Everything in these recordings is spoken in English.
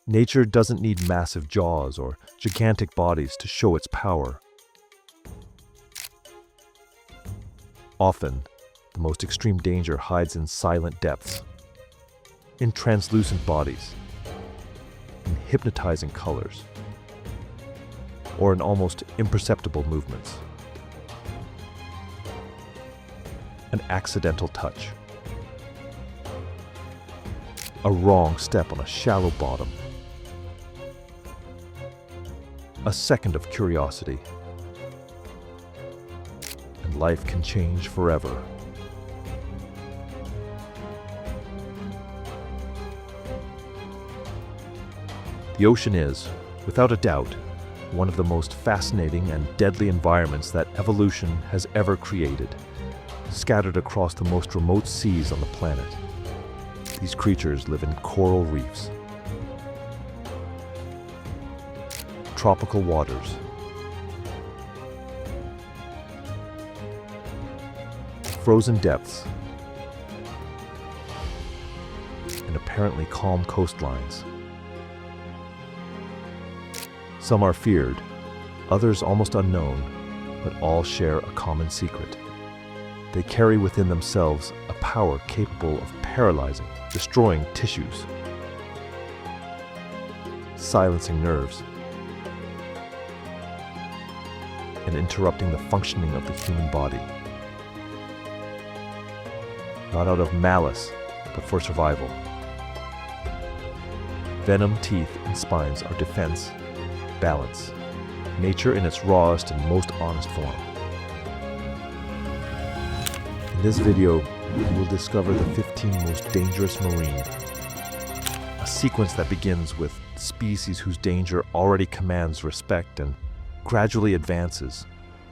Nature doesn't need massive jaws or gigantic bodies to show its power. Often, the most extreme danger hides in silent depths, in translucent bodies, in hypnotizing colors, or in almost imperceptible movements. An accidental touch, a wrong step on a shallow bottom, a second of curiosity, and life can change forever. The ocean is, without a doubt, one of the most fascinating and deadly environments that evolution has ever created, scattered across the most remote seas on the planet. These creatures live in coral reefs, tropical waters, frozen depths, and apparently calm coastlines. Some are feared, others almost unknown, but all share a common secret. They carry within themselves a power capable of paralyzing, destroying tissues, silencing nerves, and interrupting the functioning of the human body. Not out of malice, but for survival. Venom, teeth, and spines are defense, balance, nature in its rawest and most honest form. In this video, you will discover the 15 most dangerous marine, a sequence that begins with species whose danger already commands respect and gradually advances,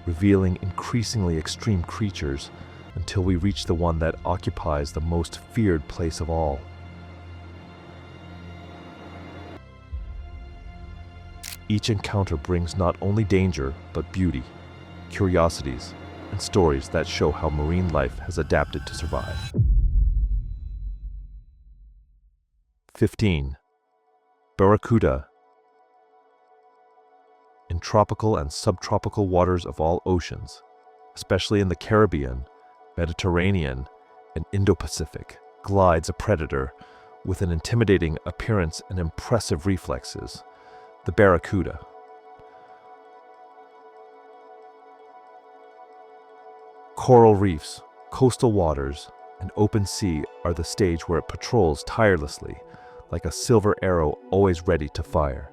revealing increasingly extreme creatures until we reach the one that occupies the most feared place of all. Each encounter brings not only danger, but beauty, curiosities, and stories that show how marine life has adapted to survive. 15. Barracuda. In tropical and subtropical waters of all oceans, especially in the Caribbean, Mediterranean, and Indo-Pacific, glides a predator with an intimidating appearance and impressive reflexes, the barracuda. Coral reefs, coastal waters, and open sea are the stage where it patrols tirelessly, like a silver arrow always ready to fire.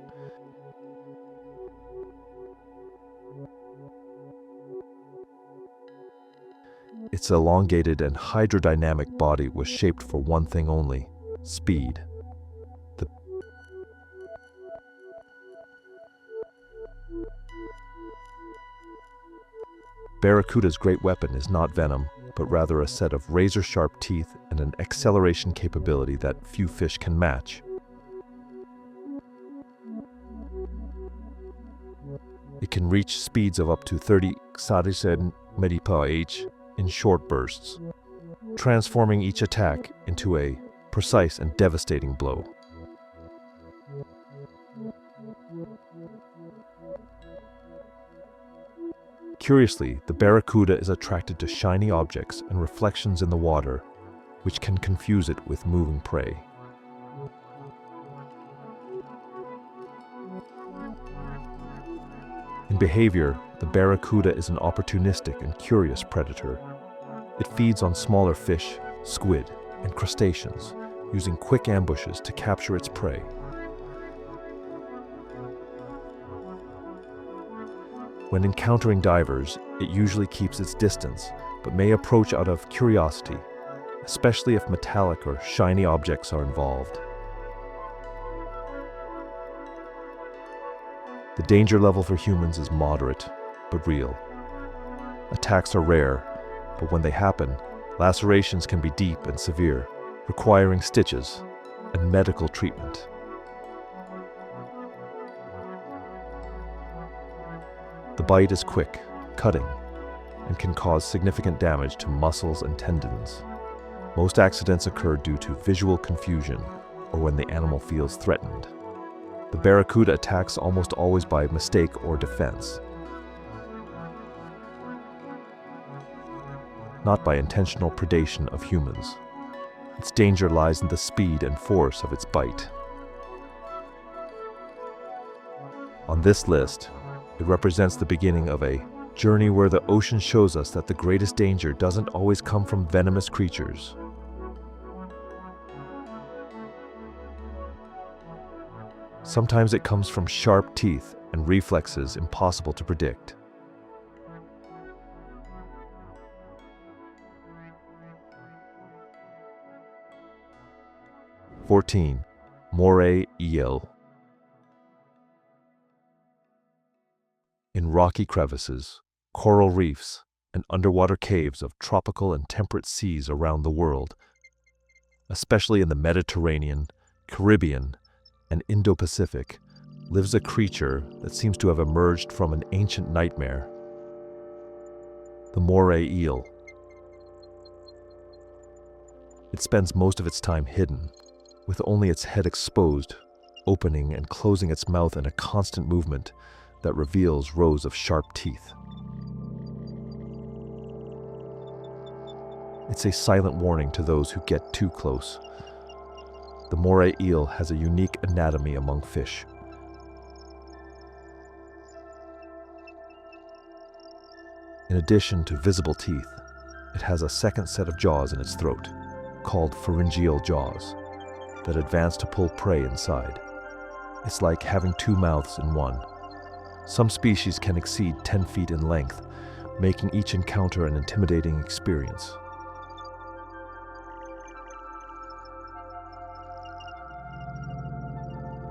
Its elongated and hydrodynamic body was shaped for one thing only: speed. Barracuda's great weapon is not venom, but rather a set of razor-sharp teeth and an acceleration capability that few fish can match. It can reach speeds of up to 30 km/h in short bursts, transforming each attack into a precise and devastating blow. Curiously, the barracuda is attracted to shiny objects and reflections in the water, which can confuse it with moving prey. In behavior, the barracuda is an opportunistic and curious predator. It feeds on smaller fish, squid, and crustaceans, using quick ambushes to capture its prey. When encountering divers, it usually keeps its distance, but may approach out of curiosity, especially if metallic or shiny objects are involved. The danger level for humans is moderate, but real. Attacks are rare, but when they happen, lacerations can be deep and severe, requiring stitches and medical treatment. The bite is quick, cutting, and can cause significant damage to muscles and tendons. Most accidents occur due to visual confusion or when the animal feels threatened. The barracuda attacks almost always by mistake or defense, not by intentional predation of humans. Its danger lies in the speed and force of its bite. On this list, it represents the beginning of a journey where the ocean shows us that the greatest danger doesn't always come from venomous creatures. Sometimes it comes from sharp teeth and reflexes impossible to predict. Moray eel. In rocky crevices, coral reefs, and underwater caves of tropical and temperate seas around the world, especially in the Mediterranean, Caribbean, and Indo-Pacific, lives a creature that seems to have emerged from an ancient nightmare: the moray eel. It spends most of its time hidden, with only its head exposed, opening and closing its mouth in a constant movement that reveals rows of sharp teeth. It's a silent warning to those who get too close. The moray eel has a unique anatomy among fish. In addition to visible teeth, it has a second set of jaws in its throat, called pharyngeal jaws, that advance to pull prey inside. It's like having two mouths in one. Some species can exceed 10 feet in length, making each encounter an intimidating experience.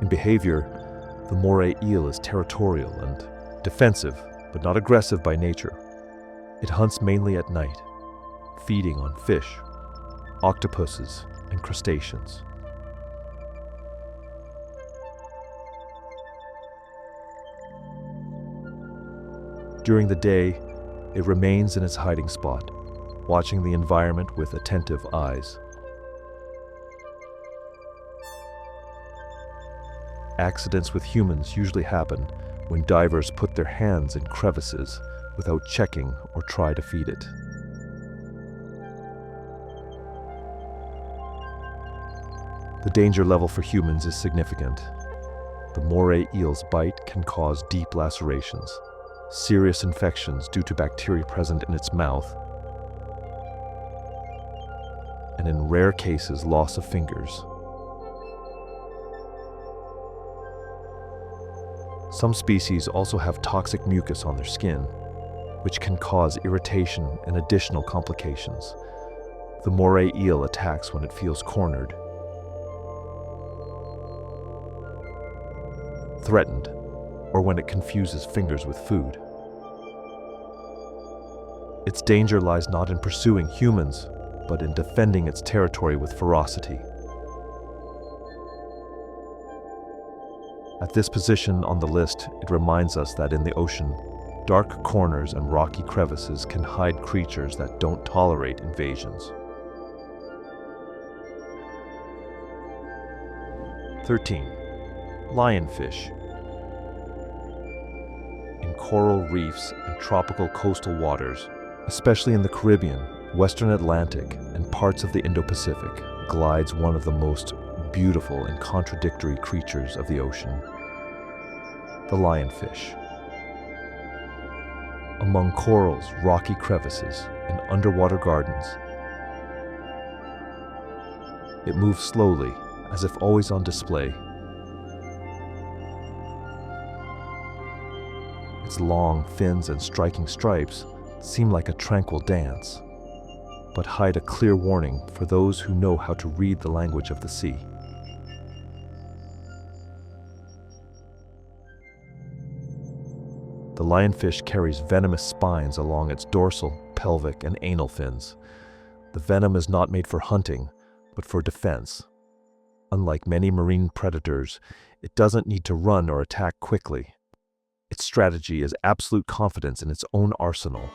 In behavior, the moray eel is territorial and defensive, but not aggressive by nature. It hunts mainly at night, feeding on fish, octopuses, and crustaceans. During the day, it remains in its hiding spot, watching the environment with attentive eyes. Accidents with humans usually happen when divers put their hands in crevices without checking or try to feed it. The danger level for humans is significant. The moray eel's bite can cause deep lacerations, serious infections due to bacteria present in its mouth, and in rare cases, loss of fingers. Some species also have toxic mucus on their skin, which can cause irritation and additional complications. The moray eel attacks when it feels cornered, threatened, or when it confuses fingers with food. Its danger lies not in pursuing humans, but in defending its territory with ferocity. At this position on the list, it reminds us that in the ocean, dark corners and rocky crevices can hide creatures that don't tolerate invasions. 13. Lionfish. In coral reefs and tropical coastal waters, especially in the Caribbean, Western Atlantic, and parts of the Indo-Pacific, glides one of the most beautiful and contradictory creatures of the ocean: the lionfish. Among corals, rocky crevices, and underwater gardens, it moves slowly, as if always on display. Its long fins and striking stripes seem like a tranquil dance, but hide a clear warning for those who know how to read the language of the sea. The lionfish carries venomous spines along its dorsal, pelvic, and anal fins. The venom is not made for hunting, but for defense. Unlike many marine predators, it doesn't need to run or attack quickly. Its strategy is absolute confidence in its own arsenal.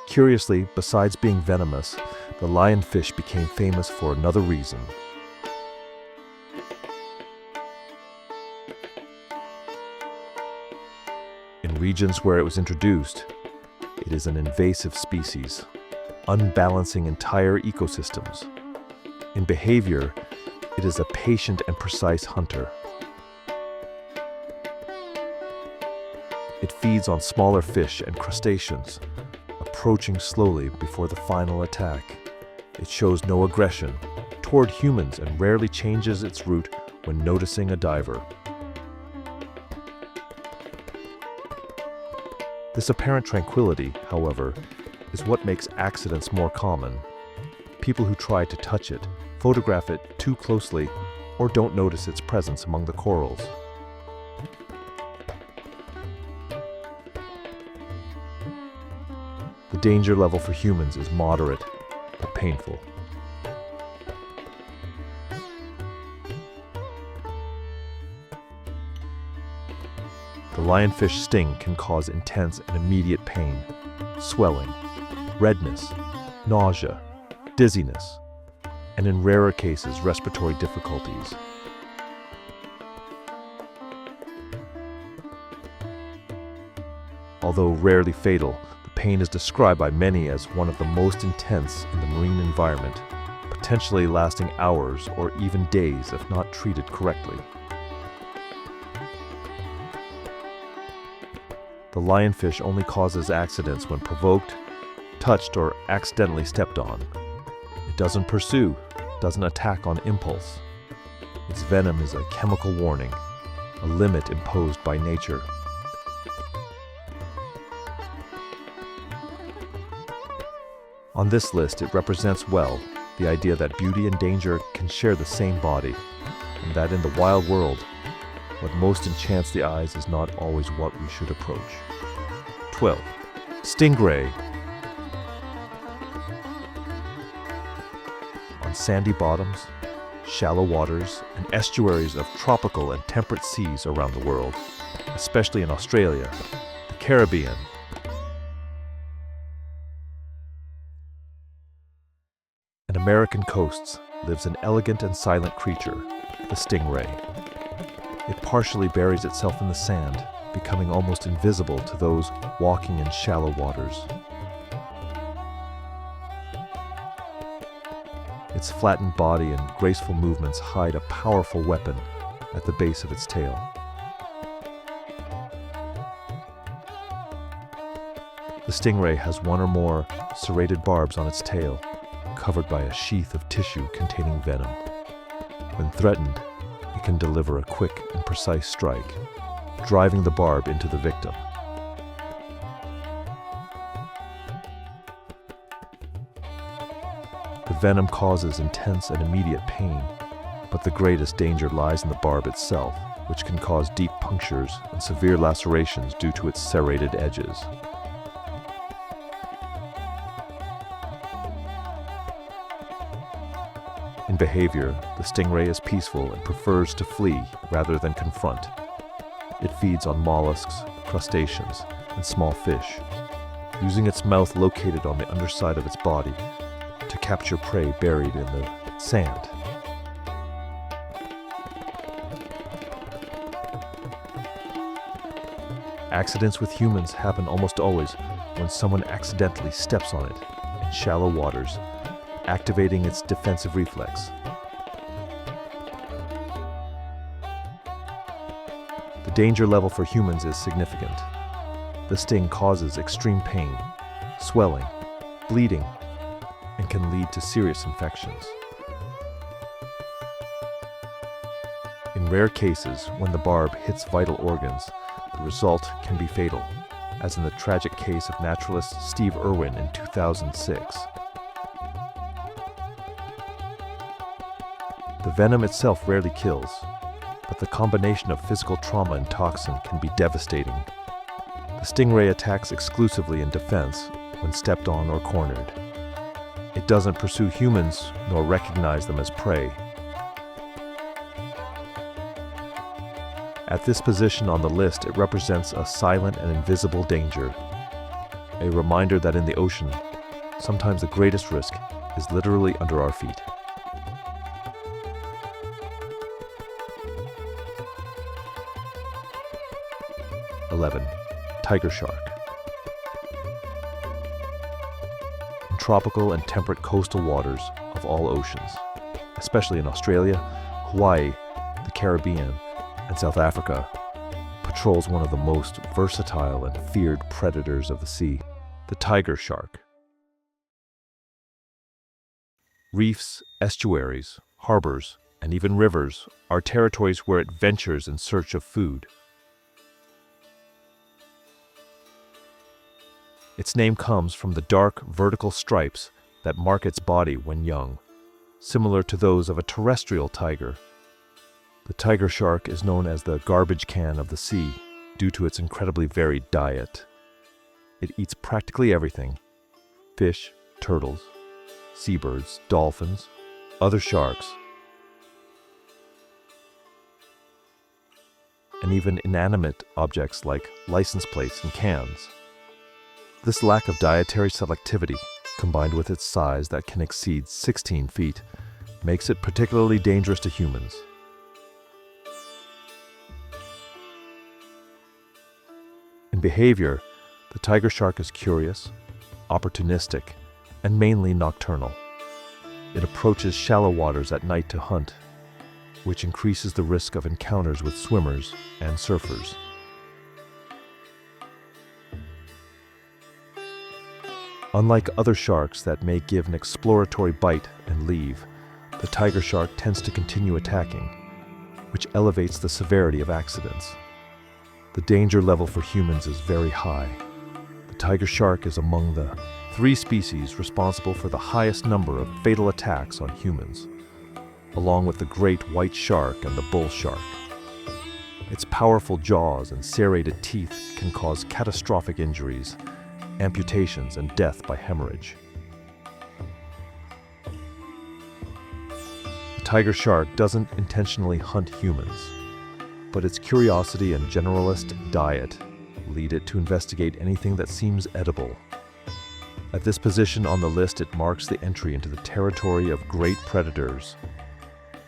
Curiously, besides being venomous, the the lionfish became famous for another reason. In regions where it was introduced, it is an invasive species, unbalancing entire ecosystems. In behavior, it is a patient and precise hunter. It feeds on smaller fish and crustaceans, approaching slowly before the final attack. It shows no aggression toward humans and rarely changes its route when noticing a diver. This apparent tranquility, however, is what makes accidents more common. People who try to touch it, photograph it too closely, or don't notice its presence among the corals. The danger level for humans is moderate, but painful. The lionfish sting can cause intense and immediate pain, swelling, redness, nausea, dizziness, and in rarer cases, respiratory difficulties. Although rarely fatal, the pain is described by many as one of the most intense in the marine environment, potentially lasting hours or even days if not treated correctly. The lionfish only causes accidents when provoked, touched, or accidentally stepped on. It doesn't pursue, doesn't attack on impulse. Its venom is a chemical warning, a limit imposed by nature. On this list, it represents well the idea that beauty and danger can share the same body, and that in the wild world, what most enchants the eyes is not always what we should approach. 12. Stingray. On sandy bottoms, shallow waters, and estuaries of tropical and temperate seas around the world, especially in Australia, the Caribbean, and American coasts, lives an elegant and silent creature, the stingray. It partially buries itself in the sand, becoming almost invisible to those walking in shallow waters. Its flattened body and graceful movements hide a powerful weapon at the base of its tail. The stingray has one or more serrated barbs on its tail, covered by a sheath of tissue containing venom. When threatened, it can deliver a quick and precise strike, driving the barb into the victim. The venom causes intense and immediate pain, but the greatest danger lies in the barb itself, which can cause deep punctures and severe lacerations due to its serrated edges. In behavior, the stingray is peaceful and prefers to flee rather than confront. It feeds on mollusks, crustaceans, and small fish, using its mouth located on the underside of its body to capture prey buried in the sand. Accidents with humans happen almost always when someone accidentally steps on it in shallow waters, activating its defensive reflex. The danger level for humans is significant. The sting causes extreme pain, swelling, bleeding, and can lead to serious infections. In rare cases, when the barb hits vital organs, the result can be fatal, as in the tragic case of naturalist Steve Irwin in 2006. The venom itself rarely kills, but the combination of physical trauma and toxin can be devastating. The stingray attacks exclusively in defense when stepped on or cornered. It doesn't pursue humans nor recognize them as prey. At this position on the list, it represents a silent and invisible danger, a reminder that in the ocean, sometimes the greatest risk is literally under our feet. Tiger shark. In tropical and temperate coastal waters of all oceans, especially in Australia, Hawaii, the Caribbean, and South Africa, patrols one of the most versatile and feared predators of the sea, the tiger shark. Reefs, estuaries, harbors, and even rivers are territories where it ventures in search of food. Its name comes from the dark vertical stripes that mark its body when young, similar to those of a terrestrial tiger. The tiger shark is known as the garbage can of the sea due to its incredibly varied diet. It eats practically everything: fish, turtles, seabirds, dolphins, other sharks, and even inanimate objects like license plates and cans. This lack of dietary selectivity, combined with its size that can exceed 16 feet, makes it particularly dangerous to humans. In behavior, the tiger shark is curious, opportunistic, and mainly nocturnal. It approaches shallow waters at night to hunt, which increases the risk of encounters with swimmers and surfers. Unlike other sharks that may give an exploratory bite and leave, the tiger shark tends to continue attacking, which elevates the severity of accidents. The danger level for humans is very high. The tiger shark is among the 3 species responsible for the highest number of fatal attacks on humans, along with the great white shark and the bull shark. Its powerful jaws and serrated teeth can cause catastrophic injuries, amputations, and death by hemorrhage. The tiger shark doesn't intentionally hunt humans, but its curiosity and generalist diet lead it to investigate anything that seems edible. At this position on the list, it marks the entry into the territory of great predators,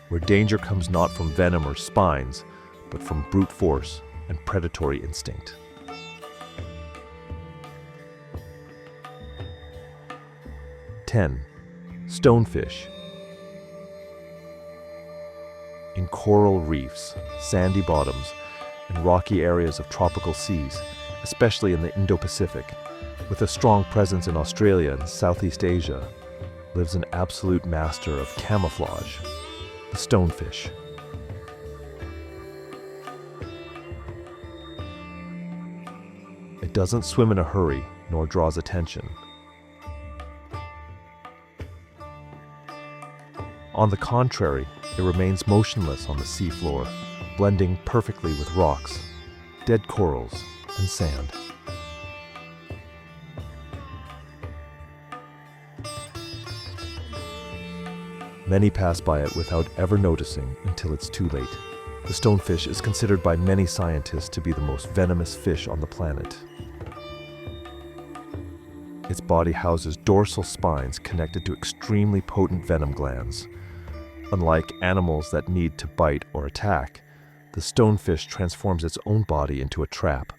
where danger comes not from venom or spines, but from brute force and predatory instinct. Stonefish. In coral reefs, sandy bottoms, and rocky areas of tropical seas, especially in the Indo-Pacific, with a strong presence in Australia and Southeast Asia, lives an absolute master of camouflage, the stonefish. It doesn't swim in a hurry, nor draws attention. On the contrary, it remains motionless on the seafloor, blending perfectly with rocks, dead corals, and sand. Many pass by it without ever noticing until it's too late. The stonefish is considered by many scientists to be the most venomous fish on the planet. Its body houses dorsal spines connected to extremely potent venom glands. Unlike animals that need to bite or attack, the stonefish transforms its own body into a trap.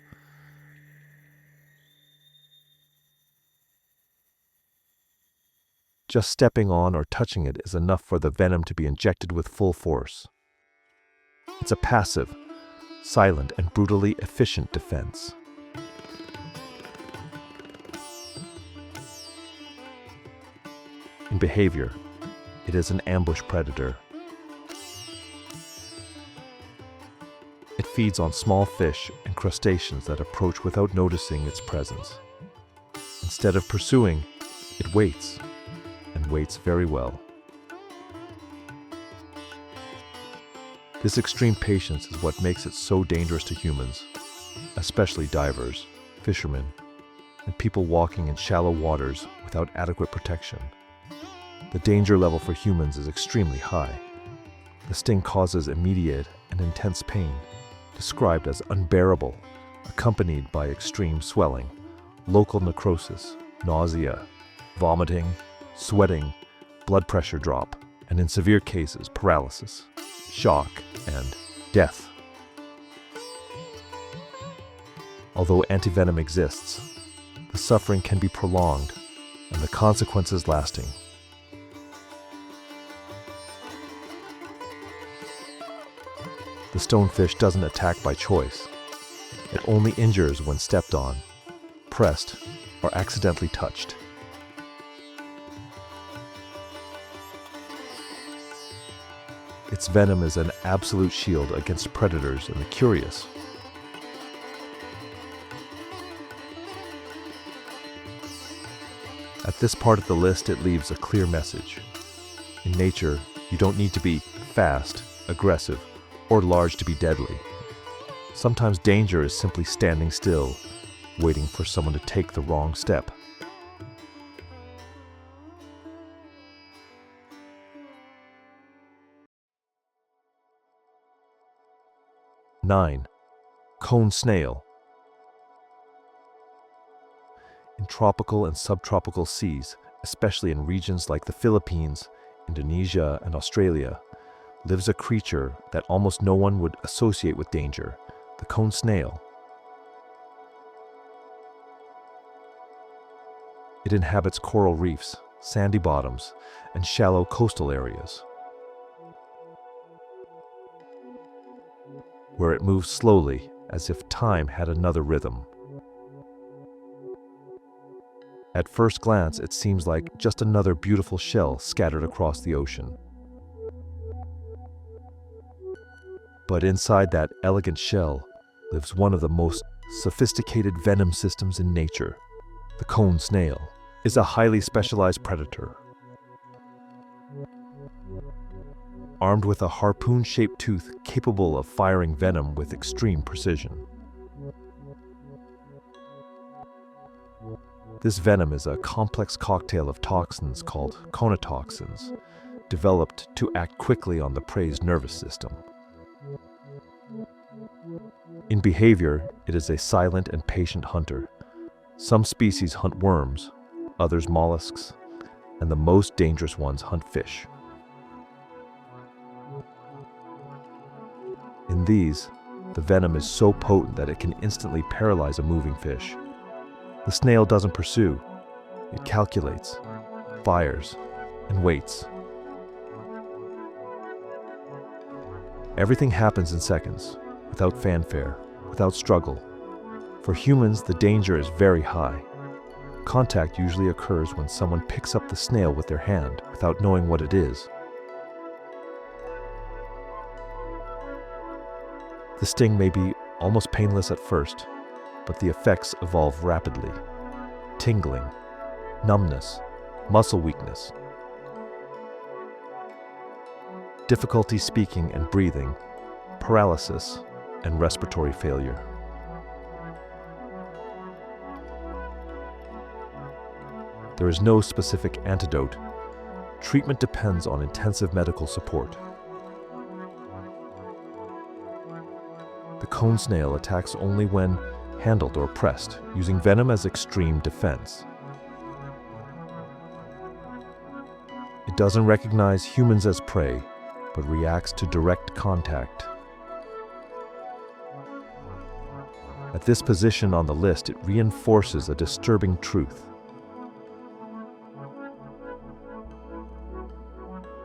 Just stepping on or touching it is enough for the venom to be injected with full force. It's a passive, silent, and brutally efficient defense. In behavior, it is an ambush predator. It feeds on small fish and crustaceans that approach without noticing its presence. Instead of pursuing, it waits, and waits very well. This extreme patience is what makes it so dangerous to humans, especially divers, fishermen, and people walking in shallow waters without adequate protection. The danger level for humans is extremely high. The sting causes immediate and intense pain, described as unbearable, accompanied by extreme swelling, local necrosis, nausea, vomiting, sweating, blood pressure drop, and in severe cases, paralysis, shock, and death. Although antivenom exists, the suffering can be prolonged and the consequences lasting. The stonefish doesn't attack by choice. It only injures when stepped on, pressed, or accidentally touched. Its venom is an absolute shield against predators and the curious. At this part of the list, it leaves a clear message. In nature, you don't need to be fast, aggressive, or large to be deadly. Sometimes danger is simply standing still, waiting for someone to take the wrong step. Nine, cone snail. In tropical and subtropical seas, especially in regions like the Philippines, Indonesia, and Australia, lives a creature that almost no one would associate with danger, the cone snail. It inhabits coral reefs, sandy bottoms, and shallow coastal areas, where it moves slowly as if time had another rhythm. At first glance, it seems like just another beautiful shell scattered across the ocean. But inside that elegant shell lives one of the most sophisticated venom systems in nature. The cone snail is a highly specialized predator. Armed with a harpoon-shaped tooth capable of firing venom with extreme precision. This venom is a complex cocktail of toxins called conotoxins, developed to act quickly on the prey's nervous system. In behavior, it is a silent and patient hunter. Some species hunt worms, others mollusks, and the most dangerous ones hunt fish. In these, the venom is so potent that it can instantly paralyze a moving fish. The snail doesn't pursue. It calculates, fires, and waits. Everything happens in seconds, without fanfare, without struggle. For humans, the danger is very high. Contact usually occurs when someone picks up the snail with their hand without knowing what it is. The sting may be almost painless at first, but the effects evolve rapidly. Tingling, numbness, muscle weakness, difficulty speaking and breathing, paralysis, and respiratory failure. There is no specific antidote. Treatment depends on intensive medical support. The cone snail attacks only when handled or pressed, using venom as extreme defense. It doesn't recognize humans as prey, but reacts to direct contact. At this position on the list, it reinforces a disturbing truth.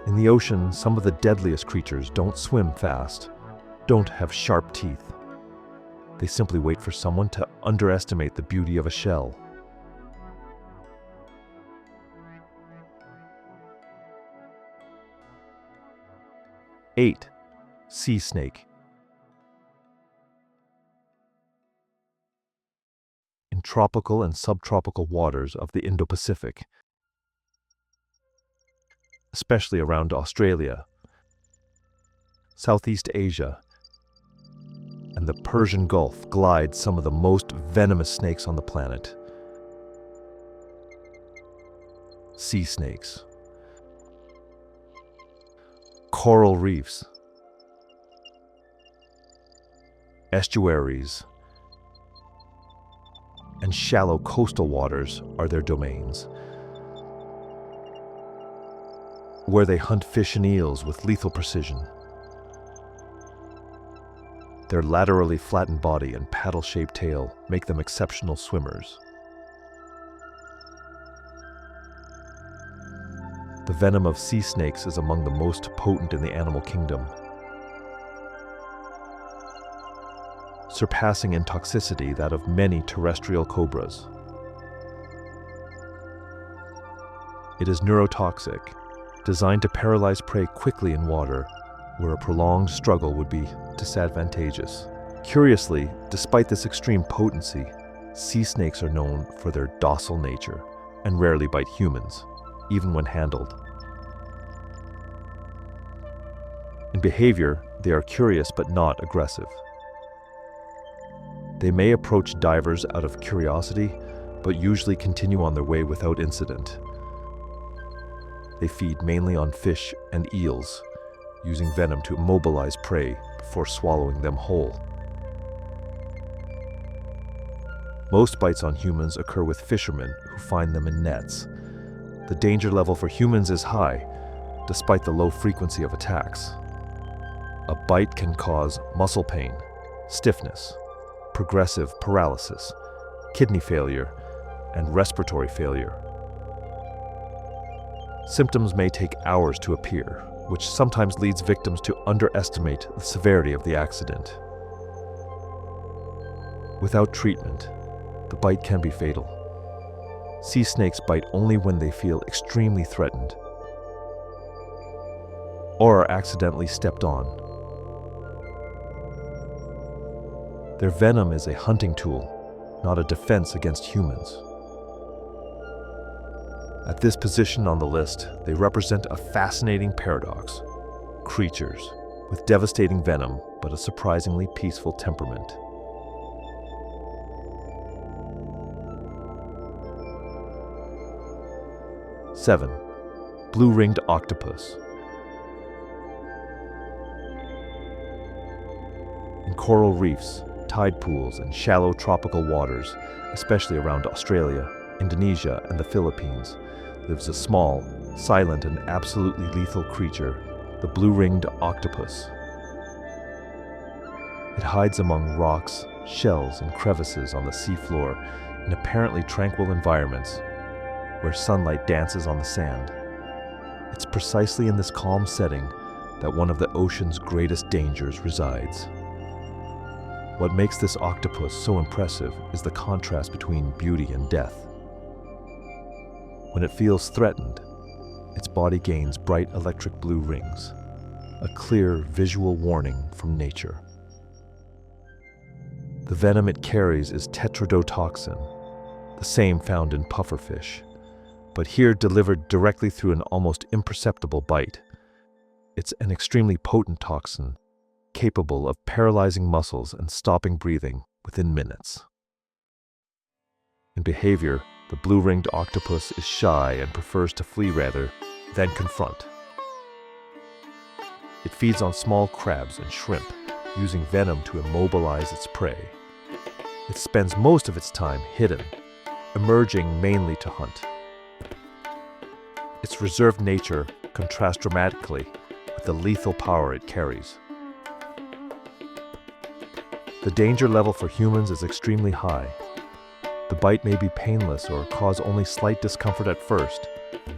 In the ocean, some of the deadliest creatures don't swim fast, don't have sharp teeth. They simply wait for someone to underestimate the beauty of a shell. Eight, sea snake. In tropical and subtropical waters of the Indo-Pacific, especially around Australia, Southeast Asia, and the Persian Gulf, glide some of the most venomous snakes on the planet. Sea snakes. Coral reefs, estuaries, and shallow coastal waters are their domains. where they hunt fish and eels with lethal precision. Their laterally flattened body and paddle-shaped tail make them exceptional swimmers. The venom of sea snakes is among the most potent in the animal kingdom, surpassing in toxicity that of many terrestrial cobras. It is neurotoxic, designed to paralyze prey quickly in water, where a prolonged struggle would be disadvantageous. Curiously, despite this extreme potency, sea snakes are known for their docile nature and rarely bite humans, even when handled. In behavior, they are curious but not aggressive. They may approach divers out of curiosity, but usually continue on their way without incident. They feed mainly on fish and eels, using venom to immobilize prey before swallowing them whole. Most bites on humans occur with fishermen who find them in nets. The danger level for humans is high, despite the low frequency of attacks. A bite can cause muscle pain, stiffness, progressive paralysis, kidney failure, and respiratory failure. Symptoms may take hours to appear, which sometimes leads victims to underestimate the severity of the accident. Without treatment, the bite can be fatal. Sea snakes bite only when they feel extremely threatened or are accidentally stepped on. Their venom is a hunting tool, not a defense against humans. At this position on the list, they represent a fascinating paradox. Creatures with devastating venom, but a surprisingly peaceful temperament. Seven, blue-ringed octopus. In coral reefs, tide pools, and shallow tropical waters, especially around Australia, Indonesia, and the Philippines, lives a small, silent, and absolutely lethal creature, the blue-ringed octopus. It hides among rocks, shells, and crevices on the seafloor in apparently tranquil environments where sunlight dances on the sand. It's precisely in this calm setting that one of the ocean's greatest dangers resides. What makes this octopus so impressive is the contrast between beauty and death. When it feels threatened, its body gains bright electric blue rings, a clear visual warning from nature. The venom it carries is tetrodotoxin, the same found in pufferfish, but here delivered directly through an almost imperceptible bite. It's an extremely potent toxin, capable of paralyzing muscles and stopping breathing within minutes. In behavior, the blue-ringed octopus is shy and prefers to flee rather than confront. It feeds on small crabs and shrimp, using venom to immobilize its prey. It spends most of its time hidden, emerging mainly to hunt. Its reserved nature contrasts dramatically with the lethal power it carries. The danger level for humans is extremely high. The bite may be painless or cause only slight discomfort at first,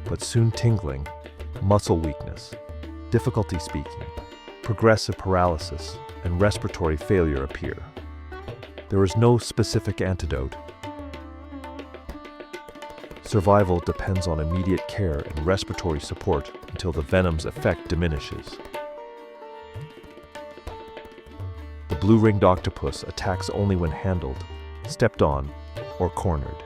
but soon tingling, muscle weakness, difficulty speaking, progressive paralysis, and respiratory failure appear. There is no specific antidote. Survival depends on immediate care and respiratory support until the venom's effect diminishes. The blue-ringed octopus attacks only when handled, stepped on, or cornered.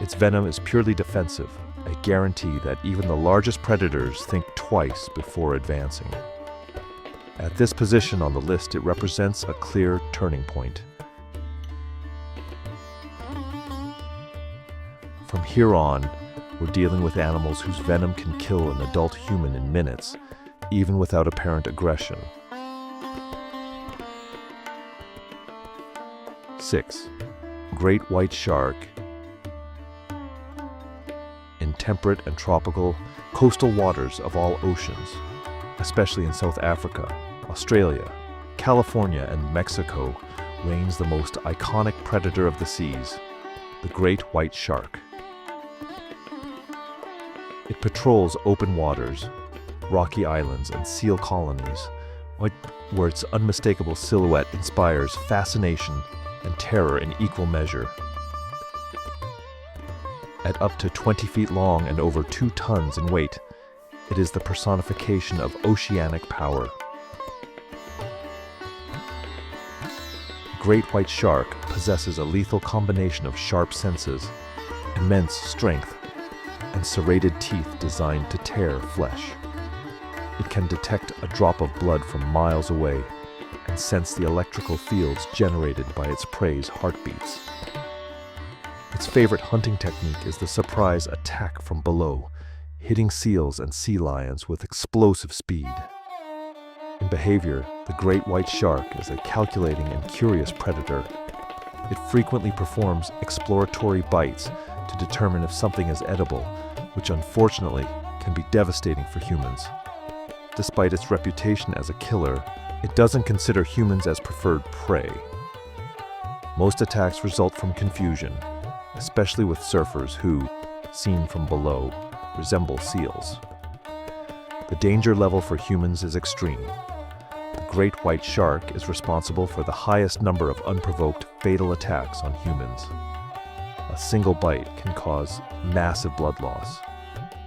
Its venom is purely defensive, a guarantee that even the largest predators think twice before advancing. At this position on the list, it represents a clear turning point. From here on, we're dealing with animals whose venom can kill an adult human in minutes, even without apparent aggression. 6. Great white shark. In temperate and tropical coastal waters of all oceans, especially in South Africa, Australia, California, and Mexico, reigns the most iconic predator of the seas, the great white shark. It patrols open waters, rocky islands, and seal colonies, where its unmistakable silhouette inspires fascination and terror in equal measure. At up to 20 feet long and over 2 tons in weight, it is the personification of oceanic power. The great white shark possesses a lethal combination of sharp senses, immense strength, and serrated teeth designed to tear flesh. It can detect a drop of blood from miles away and sense the electrical fields generated by its prey's heartbeats. Its favorite hunting technique is the surprise attack from below, hitting seals and sea lions with explosive speed. In behavior, the great white shark is a calculating and curious predator. It frequently performs exploratory bites to determine if something is edible, which unfortunately can be devastating for humans. Despite its reputation as a killer, it doesn't consider humans as preferred prey. Most attacks result from confusion, especially with surfers who, seen from below, resemble seals. The danger level for humans is extreme. The great white shark is responsible for the highest number of unprovoked fatal attacks on humans. A single bite can cause massive blood loss,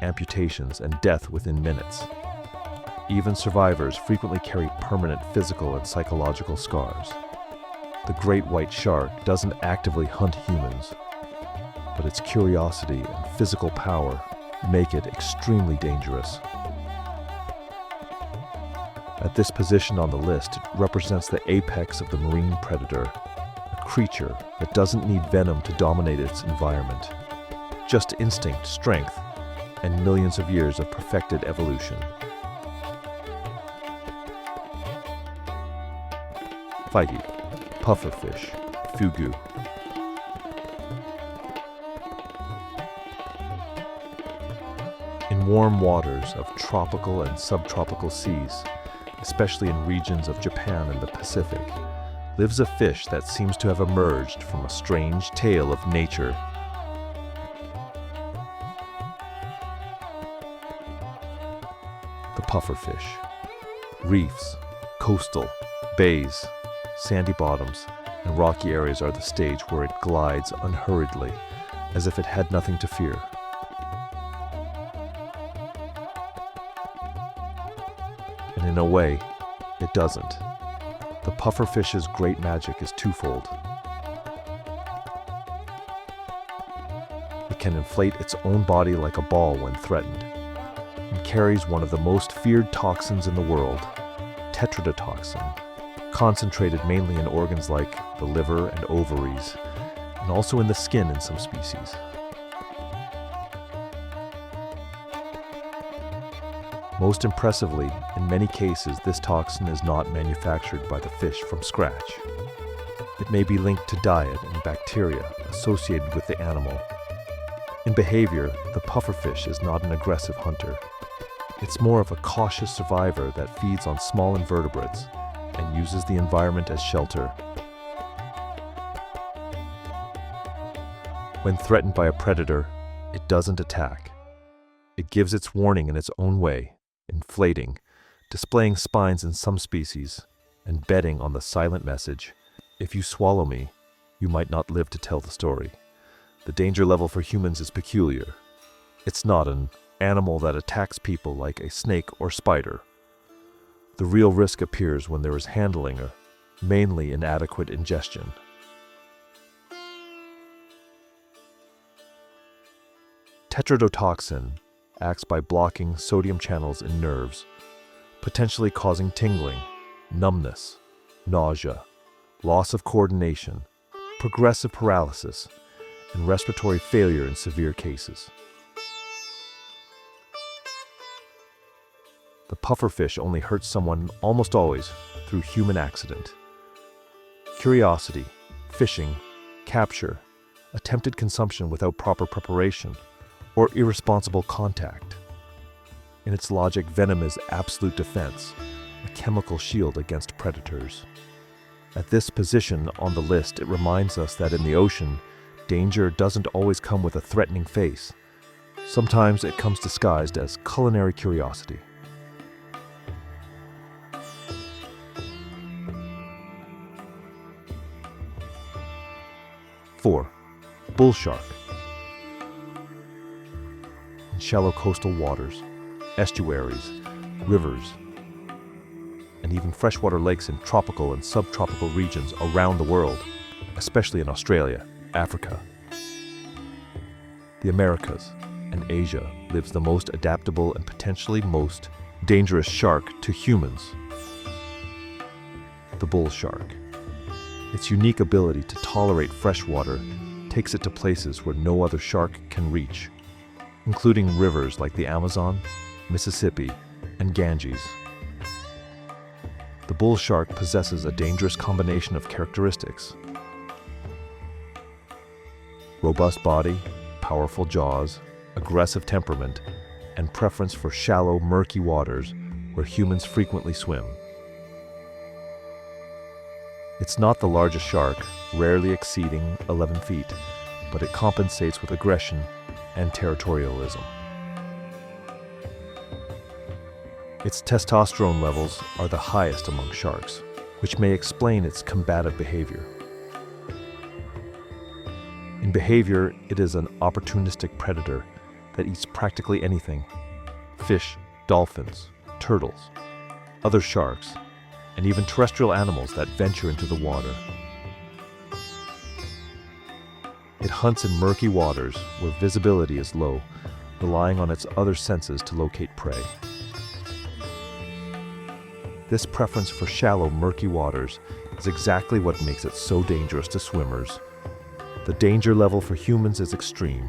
amputations, and death within minutes. Even survivors frequently carry permanent physical and psychological scars. The great white shark doesn't actively hunt humans, but its curiosity and physical power make it extremely dangerous. At this position on the list, it represents the apex of the marine predator, a creature that doesn't need venom to dominate its environment, just instinct, strength, and millions of years of perfected evolution. Phahi, pufferfish, fugu. In warm waters of tropical and subtropical seas, especially in regions of Japan and the Pacific, lives a fish that seems to have emerged from a strange tale of nature. The pufferfish. Reefs, coastal, bays, sandy bottoms, and rocky areas are the stage where it glides unhurriedly, as if it had nothing to fear. And in a way, it doesn't. The pufferfish's great magic is twofold. It can inflate its own body like a ball when threatened, and carries one of the most feared toxins in the world, tetrodotoxin, concentrated mainly in organs like the liver and ovaries, and also in the skin in some species. Most impressively, in many cases, this toxin is not manufactured by the fish from scratch. It may be linked to diet and bacteria associated with the animal. In behavior, the pufferfish is not an aggressive hunter. It's more of a cautious survivor that feeds on small invertebrates and uses the environment as shelter. When threatened by a predator, it doesn't attack. It gives its warning in its own way, inflating, displaying spines in some species, and betting on the silent message, "If you swallow me, you might not live to tell the story." The danger level for humans is peculiar. It's not an animal that attacks people like a snake or spider. The real risk appears when there is handling or mainly inadequate ingestion. Tetrodotoxin acts by blocking sodium channels in nerves, potentially causing tingling, numbness, nausea, loss of coordination, progressive paralysis, and respiratory failure in severe cases. The pufferfish only hurts someone almost always through human accident. Curiosity, fishing, capture, attempted consumption without proper preparation, or irresponsible contact. In its logic, venom is absolute defense, a chemical shield against predators. At this position on the list, it reminds us that in the ocean, danger doesn't always come with a threatening face. Sometimes it comes disguised as culinary curiosity. Four, bull shark. In shallow coastal waters, estuaries, rivers, and even freshwater lakes in tropical and subtropical regions around the world, especially in Australia, Africa, the Americas, and Asia, lives the most adaptable and potentially most dangerous shark to humans, the bull shark. Its unique ability to tolerate fresh water takes it to places where no other shark can reach, including rivers like the Amazon, Mississippi, and Ganges. The bull shark possesses a dangerous combination of characteristics: robust body, powerful jaws, aggressive temperament, and preference for shallow, murky waters where humans frequently swim. It's not the largest shark, rarely exceeding 11 feet, but it compensates with aggression and territorialism. Its testosterone levels are the highest among sharks, which may explain its combative behavior. In behavior, it is an opportunistic predator that eats practically anything: fish, dolphins, turtles, other sharks, and even terrestrial animals that venture into the water. It hunts in murky waters where visibility is low, relying on its other senses to locate prey. This preference for shallow, murky waters is exactly what makes it so dangerous to swimmers. The danger level for humans is extreme.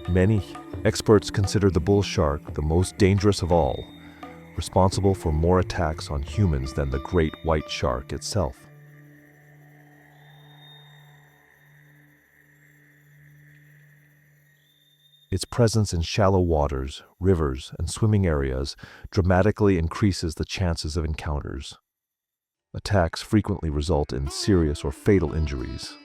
Many experts consider the bull shark the most dangerous of all, responsible for more attacks on humans than the great white shark itself. Its presence in shallow waters, rivers, and swimming areas dramatically increases the chances of encounters. Attacks frequently result in serious or fatal injuries.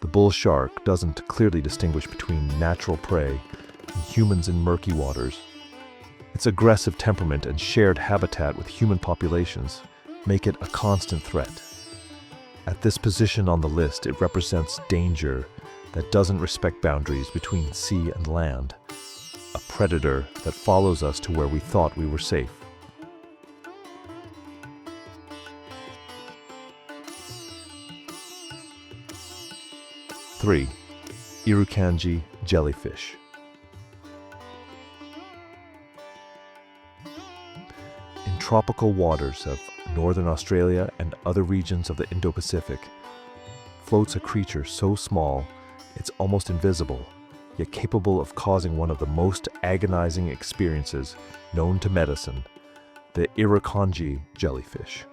The bull shark doesn't clearly distinguish between natural prey and humans in murky waters. Its aggressive temperament and shared habitat with human populations make it a constant threat. At this position on the list, it represents danger that doesn't respect boundaries between sea and land, a predator that follows us to where we thought we were safe. Three, Irukandji jellyfish. In tropical waters of northern Australia and other regions of the Indo-Pacific, floats a creature so small it's almost invisible, yet capable of causing one of the most agonizing experiences known to medicine, the Irukandji jellyfish.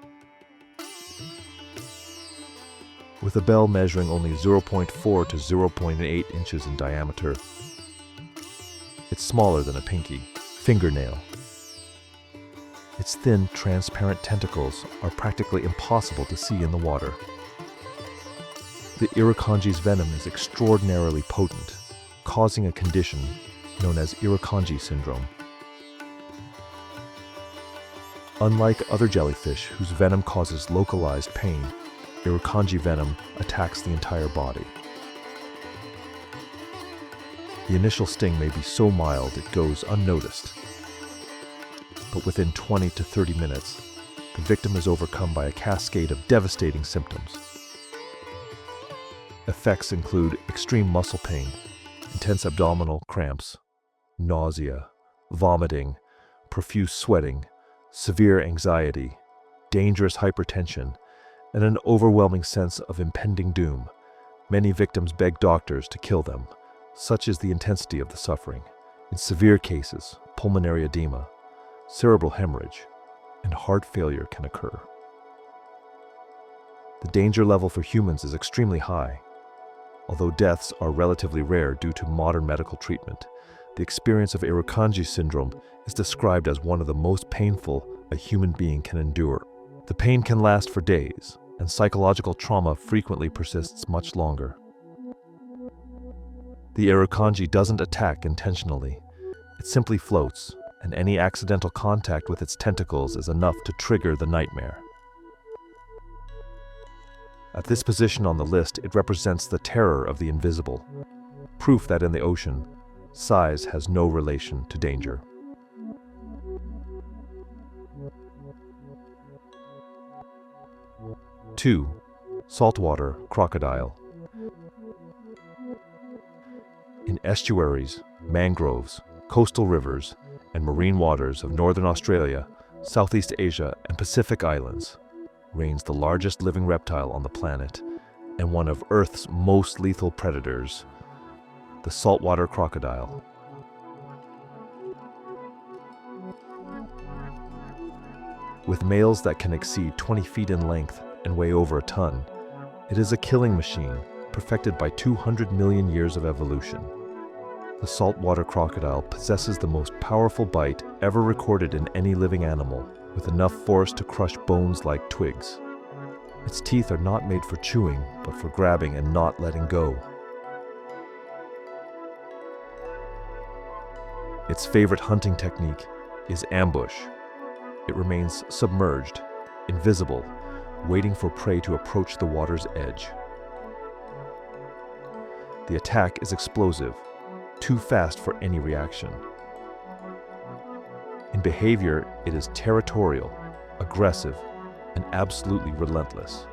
With a bell measuring only 0.4 to 0.8 inches in diameter, it's smaller than a pinky fingernail. Its thin, transparent tentacles are practically impossible to see in the water. The Irukandji's venom is extraordinarily potent, causing a condition known as Irukandji syndrome. Unlike other jellyfish whose venom causes localized pain, Irukandji venom attacks the entire body. The initial sting may be so mild it goes unnoticed, but within 20 to 30 minutes, the victim is overcome by a cascade of devastating symptoms. Effects include extreme muscle pain, intense abdominal cramps, nausea, vomiting, profuse sweating, severe anxiety, dangerous hypertension, and an overwhelming sense of impending doom. Many victims beg doctors to kill them. Such is the intensity of the suffering. In severe cases, pulmonary edema, cerebral hemorrhage, and heart failure can occur. The danger level for humans is extremely high. Although deaths are relatively rare due to modern medical treatment, The experience of Irukandji syndrome is described as one of the most painful a human being can endure. The pain can last for days, and psychological trauma frequently persists much longer. The Irukandji doesn't attack intentionally. It simply floats, and any accidental contact with its tentacles is enough to trigger the nightmare. At this position on the list, it represents the terror of the invisible, proof that in the ocean, size has no relation to danger. Two, saltwater crocodile. In estuaries, mangroves, coastal rivers, and marine waters of northern Australia, Southeast Asia, and Pacific Islands reigns the largest living reptile on the planet and one of Earth's most lethal predators, the saltwater crocodile. With males that can exceed 20 feet in length and weigh over a ton, it is a killing machine perfected by 200 million years of evolution. The saltwater crocodile possesses the most powerful bite ever recorded in any living animal, with enough force to crush bones like twigs. Its teeth are not made for chewing, but for grabbing and not letting go. Its favorite hunting technique is ambush. It remains submerged, invisible, waiting for prey to approach the water's edge. The attack is explosive, too fast for any reaction. In behavior, it is territorial, aggressive, and absolutely relentless.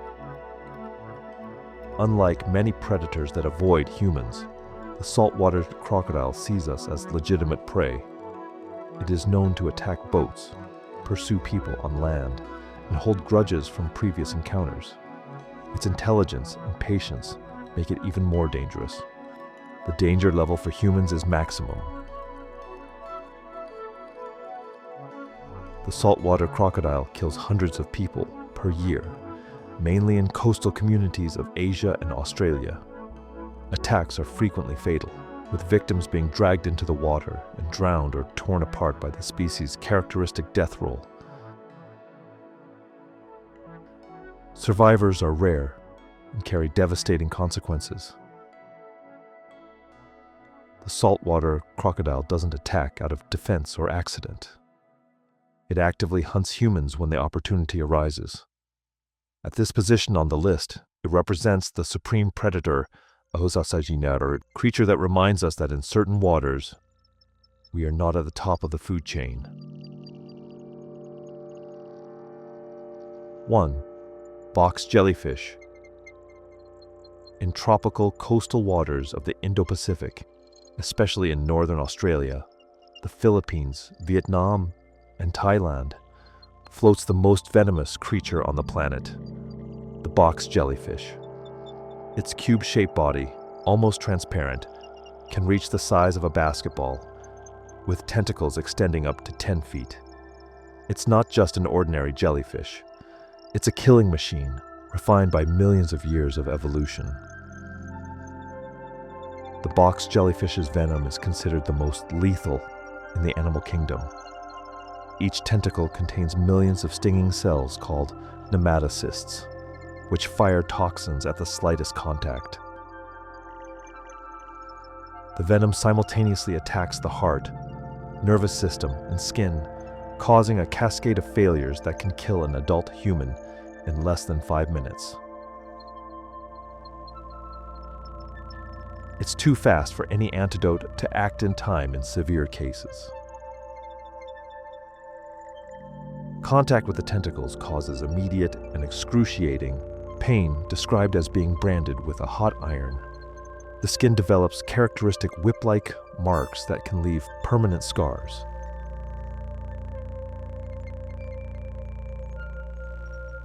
Unlike many predators that avoid humans, the saltwater crocodile sees us as legitimate prey. It is known to attack boats, pursue people on land, and hold grudges from previous encounters. Its intelligence and patience make it even more dangerous. The danger level for humans is maximum. The saltwater crocodile kills hundreds of people per year, mainly in coastal communities of Asia and Australia. Attacks are frequently fatal, with victims being dragged into the water and drowned or torn apart by the species' characteristic death roll. Survivors are rare and carry devastating consequences. The saltwater crocodile doesn't attack out of defense or accident. It actively hunts humans when the opportunity arises. At this position on the list, it represents the supreme predator, a creature that reminds us that in certain waters, we are not at the top of the food chain. 1. Box jellyfish. In tropical coastal waters of the Indo-Pacific, especially in northern Australia, the Philippines, Vietnam, and Thailand, floats the most venomous creature on the planet, the box jellyfish. Its cube-shaped body, almost transparent, can reach the size of a basketball, with tentacles extending up to 10 feet. It's not just an ordinary jellyfish. It's a killing machine, refined by millions of years of evolution. The box jellyfish's venom is considered the most lethal in the animal kingdom. Each tentacle contains millions of stinging cells called nematocysts, which fire toxins at the slightest contact. The venom simultaneously attacks the heart, nervous system, and skin, causing a cascade of failures that can kill an adult human in less than 5 minutes. It's too fast for any antidote to act in time in severe cases. Contact with the tentacles causes immediate and excruciating pain, described as being branded with a hot iron. The skin develops characteristic whip-like marks that can leave permanent scars.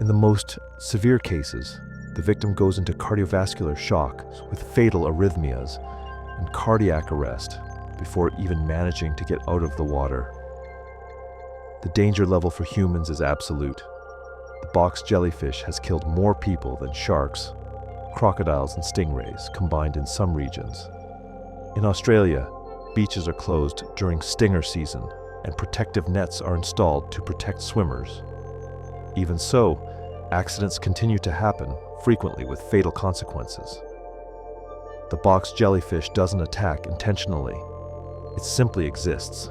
In the most severe cases, the victim goes into cardiovascular shock with fatal arrhythmias and cardiac arrest before even managing to get out of the water. The danger level for humans is absolute. The box jellyfish has killed more people than sharks, crocodiles, and stingrays combined in some regions. In Australia, beaches are closed during stinger season, and protective nets are installed to protect swimmers. Even so, accidents continue to happen, frequently with fatal consequences. The box jellyfish doesn't attack intentionally. It simply exists,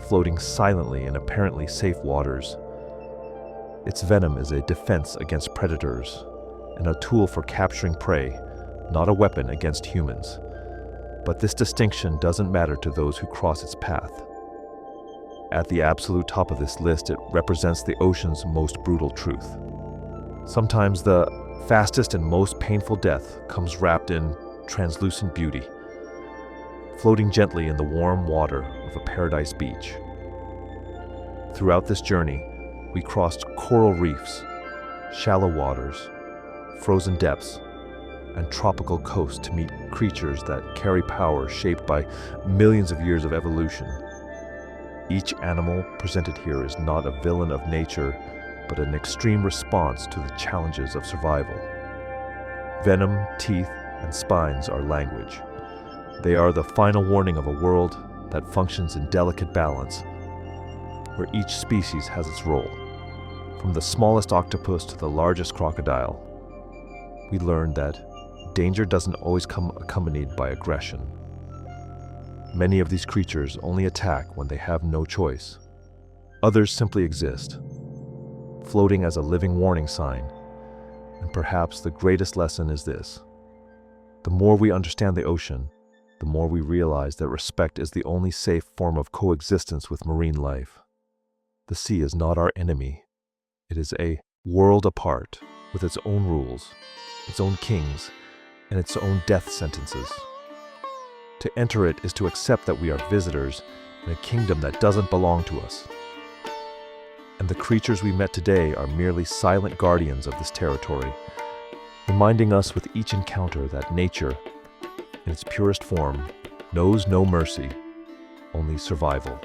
floating silently in apparently safe waters. Its venom is a defense against predators and a tool for capturing prey, not a weapon against humans. But this distinction doesn't matter to those who cross its path. At the absolute top of this list, it represents the ocean's most brutal truth. Sometimes the fastest and most painful death comes wrapped in translucent beauty, floating gently in the warm water of a paradise beach. Throughout this journey, we crossed coral reefs, shallow waters, frozen depths, and tropical coasts to meet creatures that carry power shaped by millions of years of evolution. Each animal presented here is not a villain of nature, but an extreme response to the challenges of survival. Venom, teeth, and spines are language. They are the final warning of a world that functions in delicate balance, where each species has its role. From the smallest octopus to the largest crocodile, we learned that danger doesn't always come accompanied by aggression. Many of these creatures only attack when they have no choice. Others simply exist, floating as a living warning sign. And perhaps the greatest lesson is this: the more we understand the ocean, the more we realize that respect is the only safe form of coexistence with marine life. The sea is not our enemy. It is a world apart, with its own rules, its own kings, and its own death sentences. To enter it is to accept that we are visitors in a kingdom that doesn't belong to us. And the creatures we met today are merely silent guardians of this territory, reminding us with each encounter that nature, in its purest form, knows no mercy, only survival.